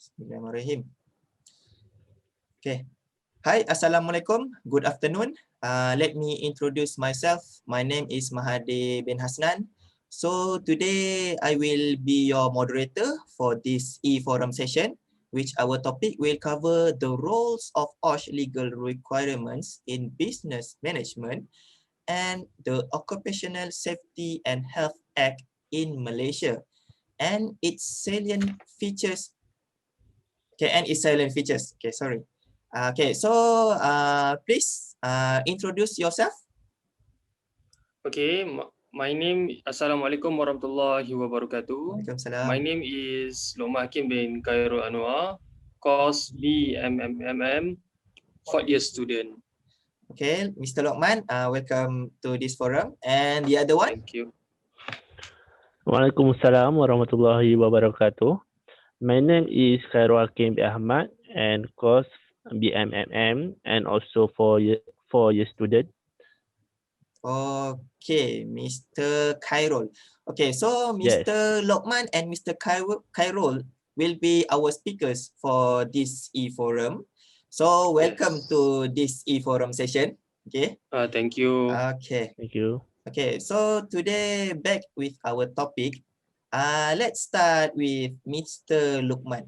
Bismillahirrahmanirrahim. Okay. Hi, Assalamualaikum. Good afternoon. Let me introduce myself. My name is Mahathir bin Hasnan. So today I will be your moderator for this e-forum session, which our topic will cover the roles of OSHE legal requirements in business management and the Occupational Safety and Health Act in Malaysia and its salient features. Sorry. Please introduce yourself. Okay, my name, Assalamualaikum warahmatullahi wabarakatuh. Waalaikumsalam. My name is LUQMAN bin KHAIRUL Anwar, course BMMM, 4th year student. Okay, Mr. LUQMAN, welcome to this forum. And the other one? Thank you. Waalaikumsalam warahmatullahi wabarakatuh. My name is KHAIRUL bin Ahmad and course BMMM and also 4-year student. Okay, Mr. KHAIRUL. Okay, so Mr. LUQMAN and Mr. KHAIRUL will be our speakers for this e-forum. So welcome to this e-forum session. Okay. Thank you. Okay. Thank you. Okay, so today back with our topic. Let's start with Mr. LUQMAN.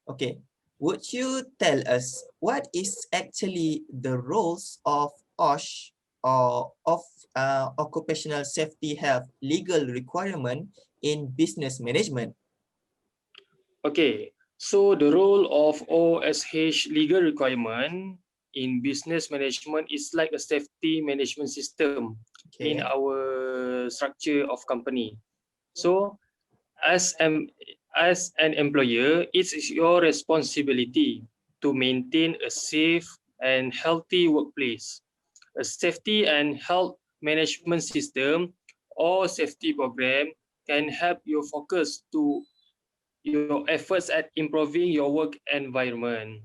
Okay, would you tell us what is actually the roles of OSHE or of occupational safety health legal requirement in business management? Okay, so the role of OSH legal requirement in business management is like a safety management system in our structure of company. So as an employer, it is your responsibility to maintain a safe and healthy workplace. A safety and health management system or safety program can help you focus to your efforts at improving your work environment.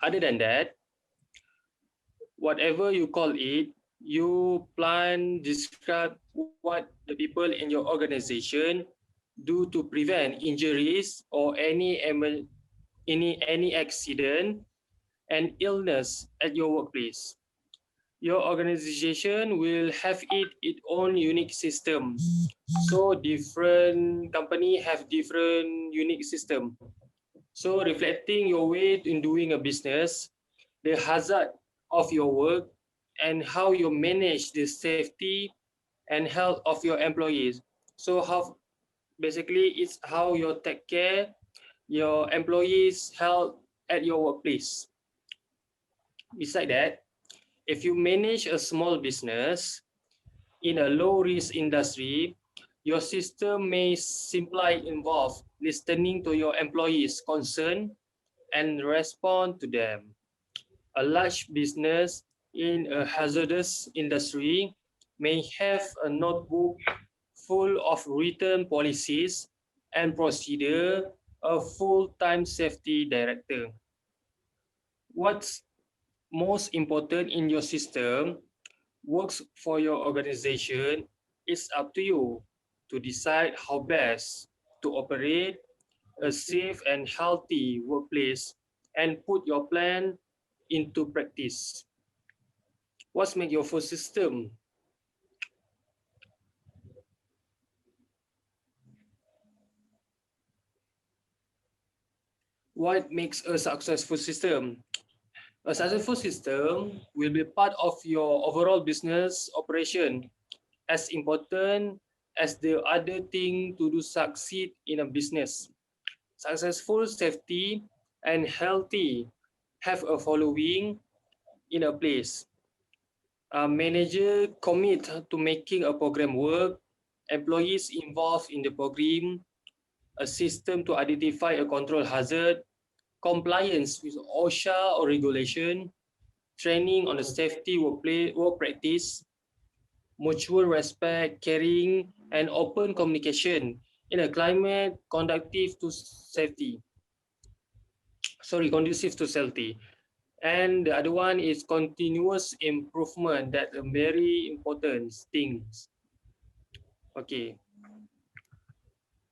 Other than that, whatever you call it, you plan, describe what the people in your organization do to prevent injuries or any accident and illness at your workplace. Your organization will have its own unique system. So different company have different unique system. So reflecting your way in doing a business, the hazard of your work, and how you manage the safety and health of your employees. So how basically it's how you take care your employees' health at your workplace. Besides that, if you manage a small business in a low-risk industry, your system may simply involve listening to your employees' concern and respond to them. A large business in a hazardous industry may have a notebook full of written policies and procedure, a full-time safety director. What's most important in your system works for your organization. It's up to you to decide how best to operate a safe and healthy workplace and put your plan into practice. What's make your first system? What makes a successful system? A successful system will be part of your overall business operation, as important as the other thing to do succeed in a business. Successful, safety, and healthy have a following in a place. A manager commit to making a program work, employees involved in the program, a system to identify a control hazard, compliance with OSHA or regulation, training on the safety work practice, mutual respect, caring, and open communication in a climate conducive to safety. And the other one is continuous improvement. That's a very important thing. Okay.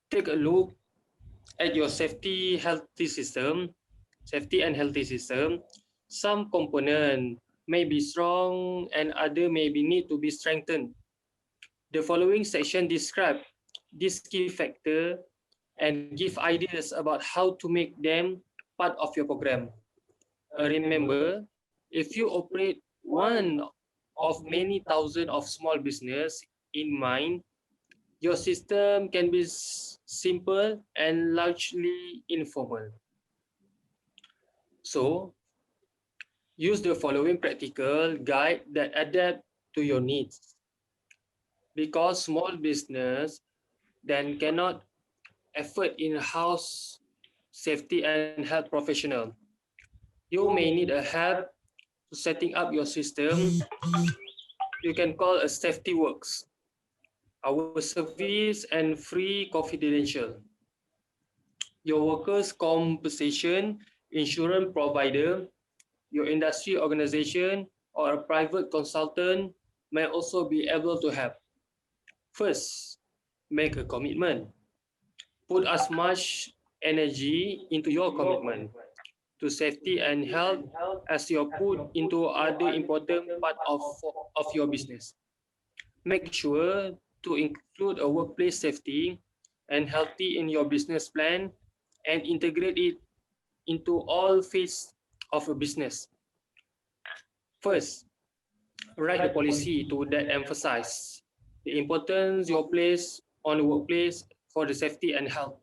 Take a look at your safety and healthy system, some component may be strong and other may be need to be strengthened. The following section describe these key factors and give ideas about how to make them part of your program. Remember, if you operate one of many thousands of small business in mind, your system can be simple and largely informal. So, use the following practical guide that adapt to your needs. Because small business then cannot afford in-house safety and health professional. You may need a help to setting up your system. You can call a Safety Works, our service and free confidential. Your workers' compensation insurance provider, your industry organization, or a private consultant may also be able to help. First, make a commitment. Put as much energy into your commitment to safety and health as you put into other important part of your business. Make sure to include a workplace safety and healthy in your business plan and integrate it into all phases of a business. First, write the policy to that emphasize the importance you place on the workplace for the safety and health.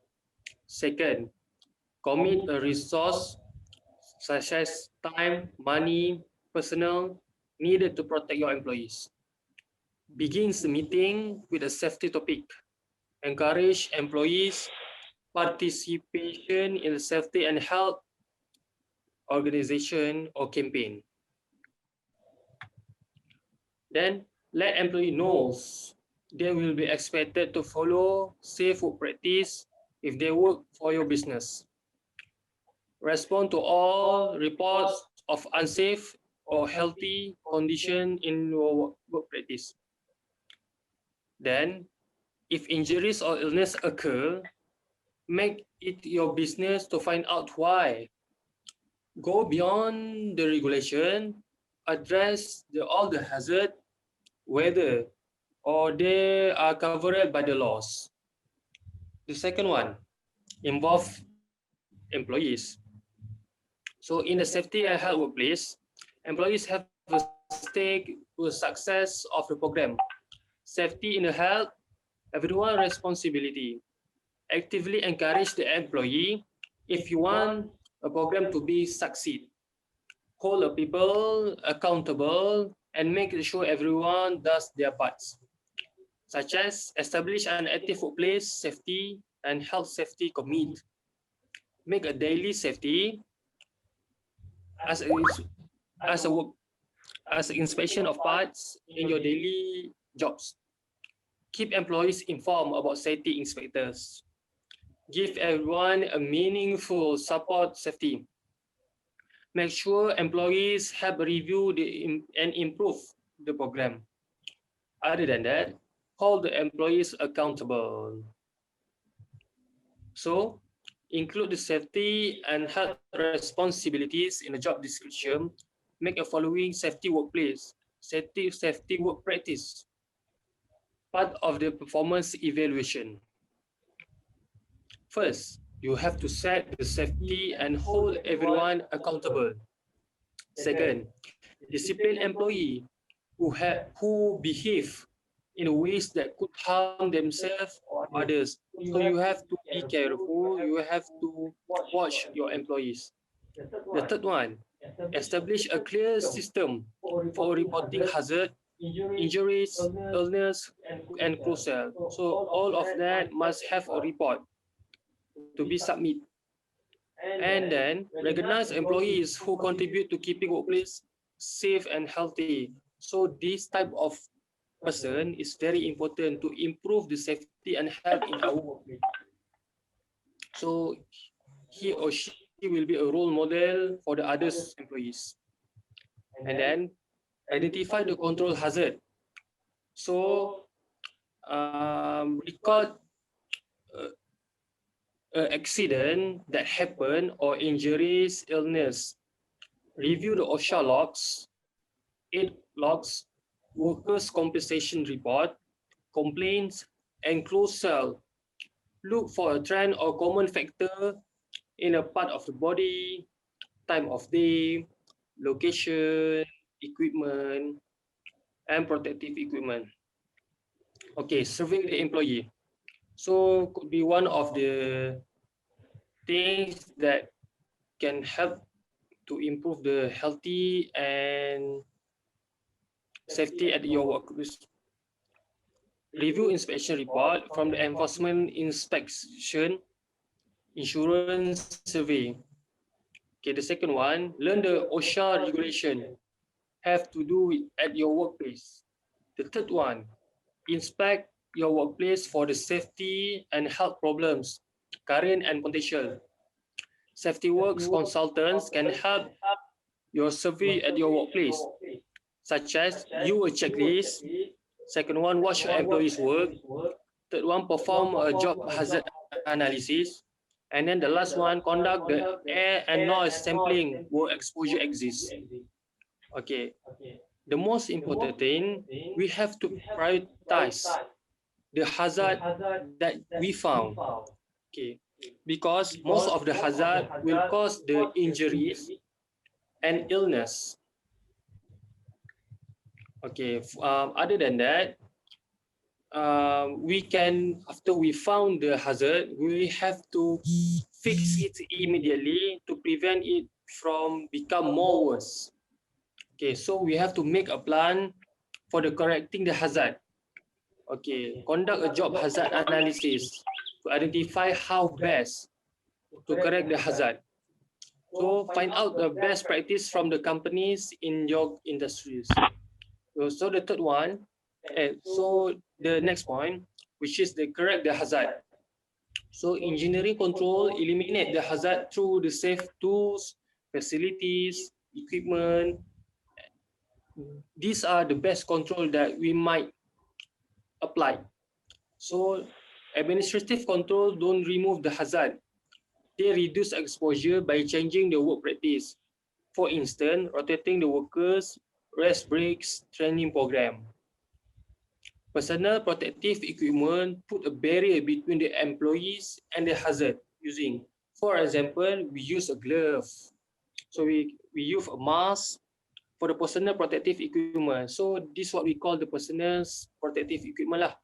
Second, commit a resource such as time, money, personnel needed to protect your employees. Begins the meeting with a safety topic. Encourage employees participation in the safety and health organization or campaign. Then let employee knows they will be expected to follow safe work practice if they work for your business. Respond to all reports of unsafe or healthy condition in your work practice. Then, if injuries or illness occur, make it your business to find out why. Go beyond the regulation, address all the hazard, whether or they are covered by the laws. The second one, involve employees. So in a safety and health workplace, employees have a stake to the success of the program. Safety in the health, everyone responsibility. Actively encourage the employee if you want a program to be succeed. Hold the people accountable and make sure everyone does their parts, such as establish an active workplace safety and health safety commit. Make a daily safety as a as a work as an inspection of parts in your daily jobs. Keep employees informed about safety inspectors. Give everyone a meaningful support safety. Make sure employees have reviewed and improve the program. Other than that, hold the employees accountable. So, include the safety and health responsibilities in the job description. Make a following safety workplace, safety work practice, part of the performance evaluation. First, you have to set the safety and hold everyone accountable. Second, discipline employee who behave in ways that could harm themselves or others. So you have to be careful. You have to watch your employees. The third one, establish a clear system for reporting hazard, injuries, illness, and crucial. So all of that must have a report to be submitted. And then recognize employees who contribute to keeping workplace safe and healthy. So this type of person is very important to improve the safety and health in our workplace. So he or she will be a role model for the others employees. And then identify the control hazard. So record uh, an accident that happened or injuries, illness. Review the OSHA logs, 8 logs, workers' compensation report, complaints, and closed cell. Look for a trend or common factor in a part of the body, time of day, location, equipment, and protective equipment. Okay, serving the employee. So could be one of the things that can help to improve the healthy and safety at your workplace. Review inspection report from the enforcement inspection insurance survey. Okay, the second one, learn the OSHA regulation. Have to do it at your workplace. The third one, inspect your workplace for the safety and health problems, current and potential. Safety works consultants can help your survey at your workplace, such as you a checklist. Second one, watch your employees work. Third one, perform a job hazard analysis. And then the last one, conduct the air and noise sampling where exposure exists. Okay, the most important thing, we have to prioritize the hazard that we found. Okay, because most of the hazard will cause the injuries and illness. Okay, other than that, we can, after we found the hazard, we have to fix it immediately to prevent it from become more worse. Okay, so we have to make a plan for the correcting the hazard. Okay, conduct a job hazard analysis to identify how best to correct the hazard. So find out the best practice from the companies in your industries. So the third one, so the next point, which is the correct the hazard. So engineering control eliminate the hazard through the safe tools, facilities, equipment. These are the best control that we might apply. So administrative control don't remove the hazard. They reduce exposure by changing the work practice. For instance, rotating the workers, rest breaks, training program. Personal protective equipment put a barrier between the employees and the hazard using. For example, we use a glove. So we use a mask for the personal protective equipment. So this is what we call the personal protective equipment lah.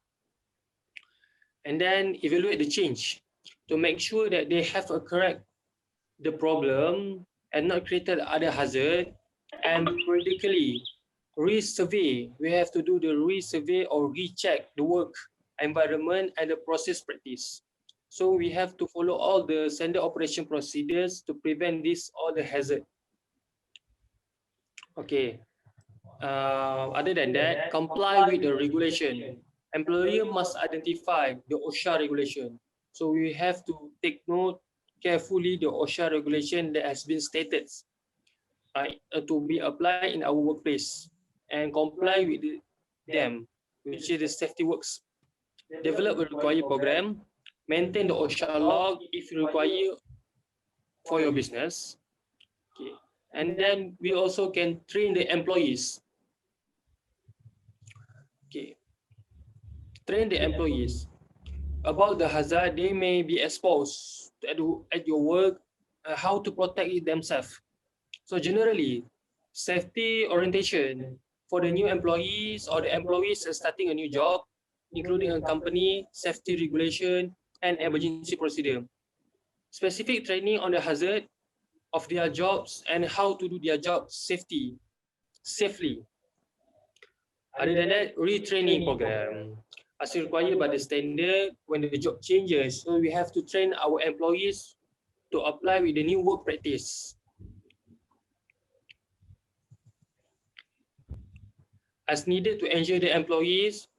And then evaluate the change to make sure that they have a correct the problem and not created other hazard, and periodically resurvey. We have to do the resurvey or recheck the work environment and the process practice. So we have to follow all the standard operation procedures to prevent this all the hazard. Okay. Other than that, comply with the regulation. Employer must identify the OSHA regulation. So we have to take note carefully the OSHA regulation that has been stated to be applied in our workplace and comply with them, which is the safety works. Develop a required program, maintain the OSHA log if required for your business. Okay. And then we also can train the employees. Okay. Train the employees about the hazard they may be exposed at your work, how to protect it themselves. So generally, safety orientation for the new employees or the employees starting a new job, including a company, safety regulation, and emergency procedure. Specific training on the hazard of their jobs and how to do their job safely. Other than that, retraining program. As required by the standard, when the job changes, so we have to train our employees to apply with the new work practice. As needed to ensure the employees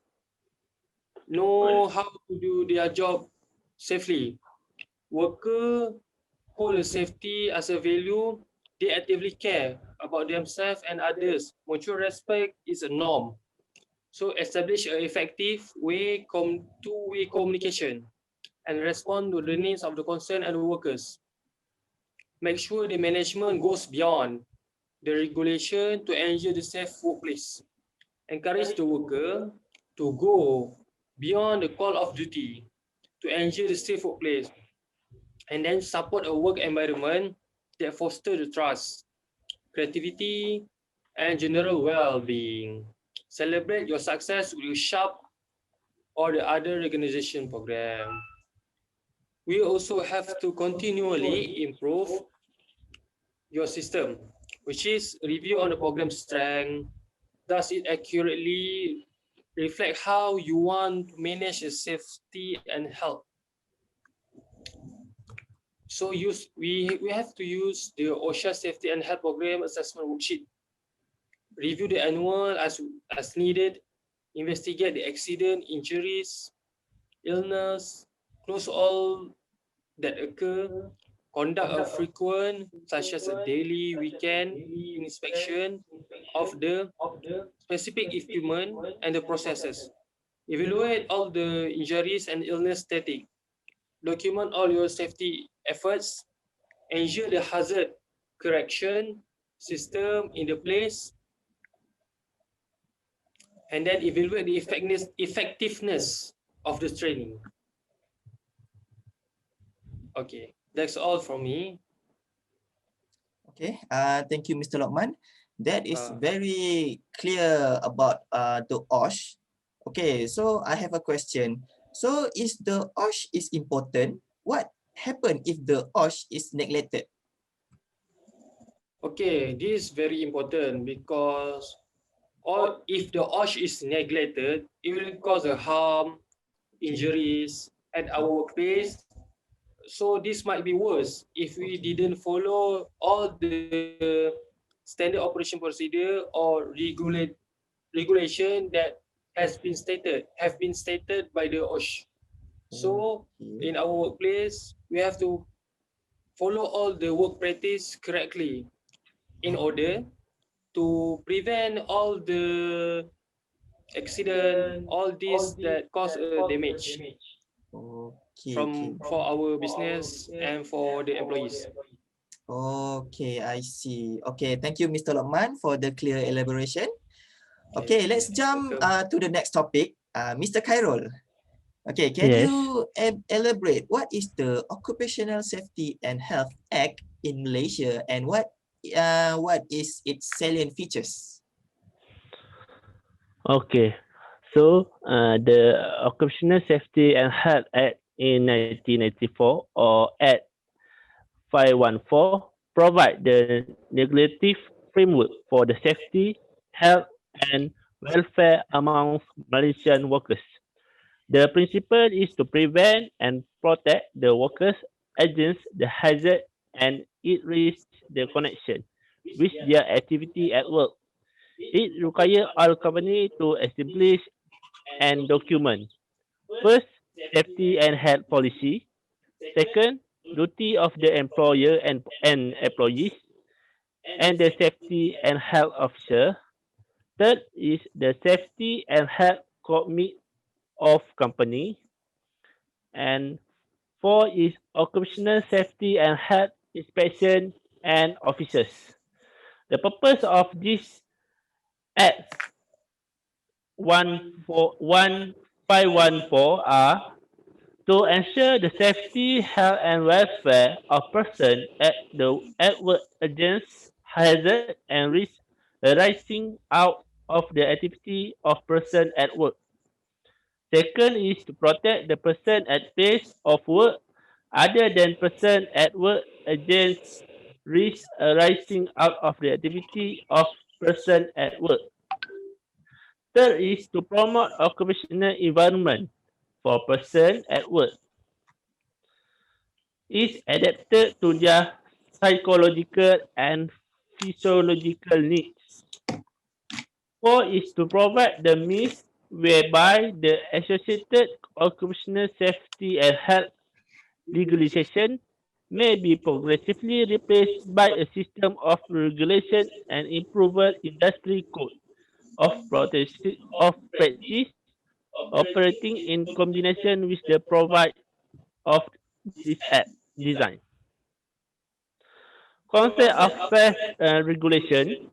know how to do their job safely. Worker hold safety as a value. They actively care about themselves and others. Mutual respect is a norm. So establish an effective two-way communication and respond to the needs of the concern and the workers. Make sure the management goes beyond the regulation to ensure the safe workplace. Encourage the worker to go beyond the call of duty to ensure the safe workplace, and then support a work environment that fosters the trust, creativity, and general well-being. Celebrate your success with SHARP or the other recognition program. We also have to continually improve your system, which is review on the program strength. Does it accurately reflect how you want to manage the safety and health? So we have to use the OSHA Safety and Health Program Assessment Worksheet. Review the annual as needed. Investigate the accident, injuries, illness, close all that occur. Conduct a frequent, such as a daily, weekend inspection of the specific equipment and the processes. Evaluate all the injuries and illness static. Document all your safety efforts. Ensure the hazard correction system in the place, and then evaluate the effectiveness of the training. Okay, that's all from me. Okay, thank you, Mr. Lokman. That is Uh, very clear about the OSH. Okay, so I have a question. So is the OSH is important? What happen if the OSH is neglected? okay, this is very important because or if the OSH is neglected, it will cause a harm, injuries at our workplace. So this might be worse if we didn't follow all the standard operation procedure or regulation that have been stated by the OSH. So Okay. in our workplace, we have to follow all the work practice correctly in order to prevent all the accident, all this that cause a damage Okay, okay. from for our business and for the employees. Okay, I see. Okay, thank you, Mr. Lokman, for the clear elaboration. Okay, Okay, let's jump welcome. to the next topic. Mr. Khairul. Okay, can Yes. you elaborate what is the Occupational Safety and Health Act in Malaysia and what is its salient features? Okay. So, the Occupational Safety and Health Act in 1994, or Act 514, provide the legislative framework for the safety, health, and welfare amongst Malaysian workers. The principle is to prevent and protect the workers against the hazard, and it risks the connection with their activity at work. It requires all companies to establish and document first, safety and health policy; second, duty of the employer and employees, and the safety and health officer; third is the safety and health commit of company; and four is occupational safety and health inspection and officers. The purpose of this Act 1514 are to ensure the safety, health, and welfare of persons at work against hazard and risk arising out of the activity of person at work. Second is to protect the person at place of work other than person at work against risk arising out of the activity of person at work. Third is to promote occupational environment for person at work is adapted to their psychological and physiological needs. Four is to provide the means whereby the associated occupational safety and health legalization may be progressively replaced by a system of regulation and improved industry code of practice operating in combination with the provide of this act design. Concept of self-regulation.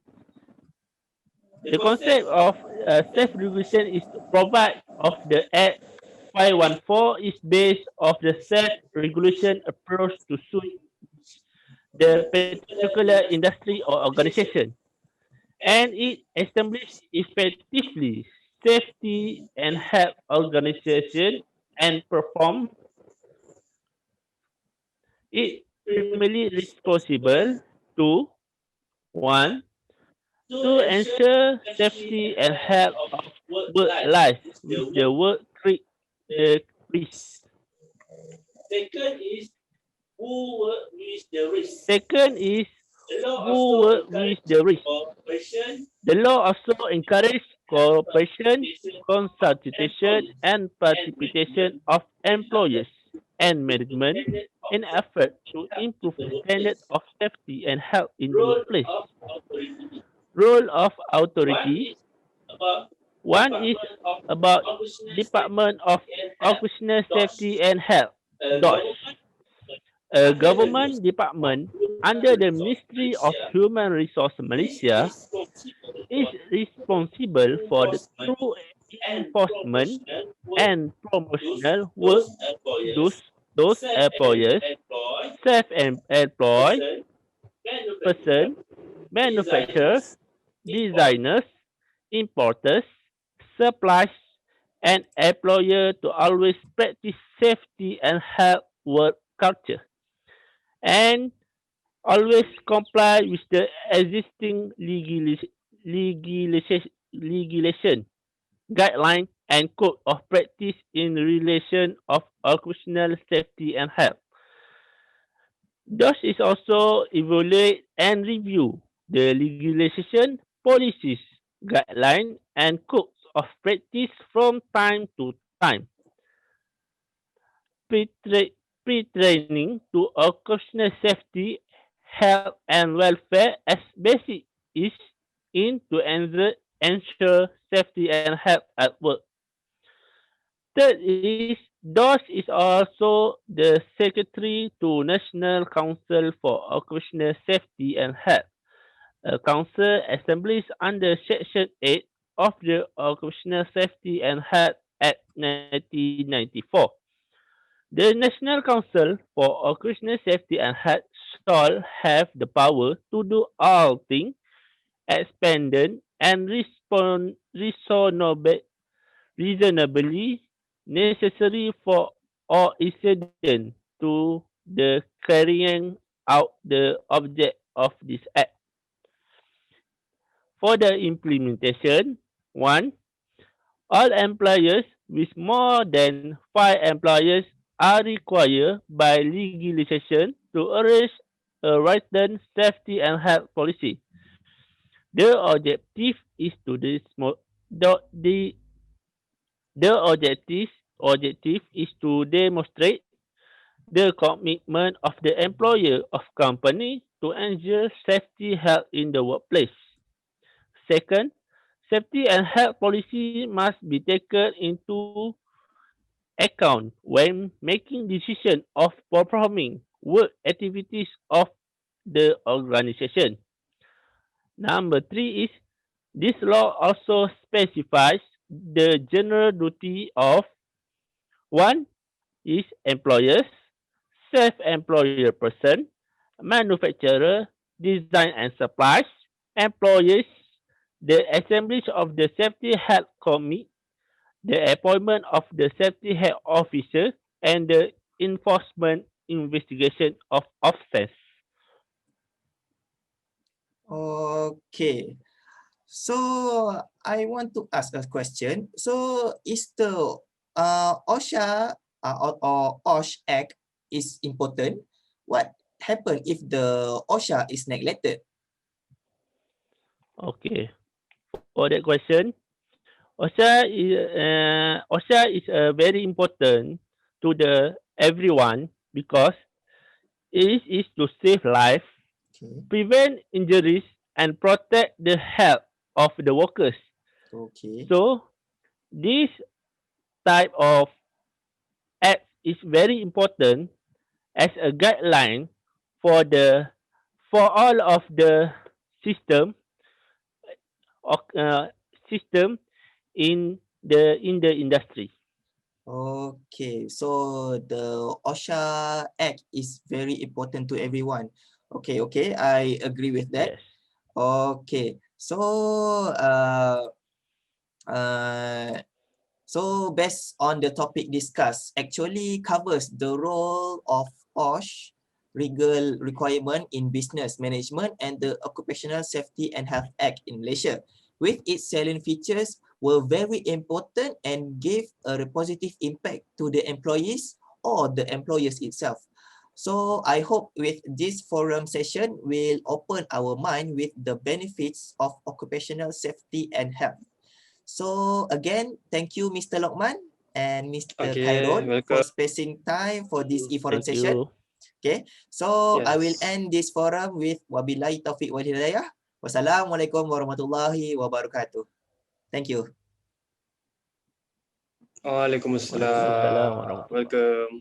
The concept of self-regulation is to provide of the Act 514 is based of the self-regulation approach to suit the particular industry or organization, and it establishes effectively safety and health organization and perform it primarily responsible to one to ensure safety and health of work life with the work treat the risk. Second is who work with the risk. The law also encourages cooperation, consultation, and participation of employers and management in effort to improve the standard of safety and health in the workplace. Role of authority. One is about Department of Occupational Safety and Health, DOSH, a government department under the Ministry of Human Resources Malaysia is responsible for the true enforcement and promotional work those those employers, self-employed person, manufacturers, designers, importers, suppliers, and employer to always practice safety and health work culture and always comply with the existing legislation, guideline, and code of practice in relation of occupational safety and health. Thus is also evaluate and review the legislation, policies, guideline, and codes of practice from time to time. Pre-tra- Pre-training to occupational safety, health, and welfare as basic is in to ensure safety and health at work. Third is DOS is also the secretary to National Council for Occupational Safety and Health, a council established under Section 8 of the Occupational Safety and Health Act 1994. The National Council for Occupational Safety and Health shall have the power to do all things expedient and reasonably necessary for or incident to the carrying out the object of this act. For the implementation, one, all employers with more than 5 employees are required by legislation to arrange a written safety and health policy. The objective is to the, the objective is to demonstrate the commitment of the employer of company to ensure safety health in the workplace. Second, safety and health policy must be taken into account when making decision of performing work activities of the organization. Number three is this law also specifies the general duty of one is employers, self-employer person, manufacturer, design and supplies, employees, the assembly of the safety health committee, the appointment of the safety health officer, and the enforcement investigation of offense. Okay. So I want to ask a question. So is the OSHA or OSH Act is important? What happen if the OSHA is neglected? Okay. For that question, OSHA is very important to the everyone because it is to save life, Okay. prevent injuries, and protect the health of the workers. Okay. So this type of acts is very important as a guideline for all of the system system in the industry. Okay, so the OSHA Act is very important to everyone. Okay, I agree with that. Yes. Okay, uh, uh, so based on the topic discussed, actually covers the role of OSHE legal requirement in business management and the Occupational Safety and Health Act in Malaysia, with its salient features were very important and gave a positive impact to the employees or the employers itself. So I hope with this forum session will open our mind with the benefits of occupational safety and health. So again, thank you Mr. LUQMAN and Mr. Okay, KHAIRUL for welcome. spacing time for this e-forum Thank session. you. Okay, so I will Yes. end this forum with wabillahi taufiq wal hidayah. Wassalamualaikum warahmatullahi wabarakatuh. Thank you. Waalaikumsalam. Waalaikumsalam warahmatullahi. Welcome.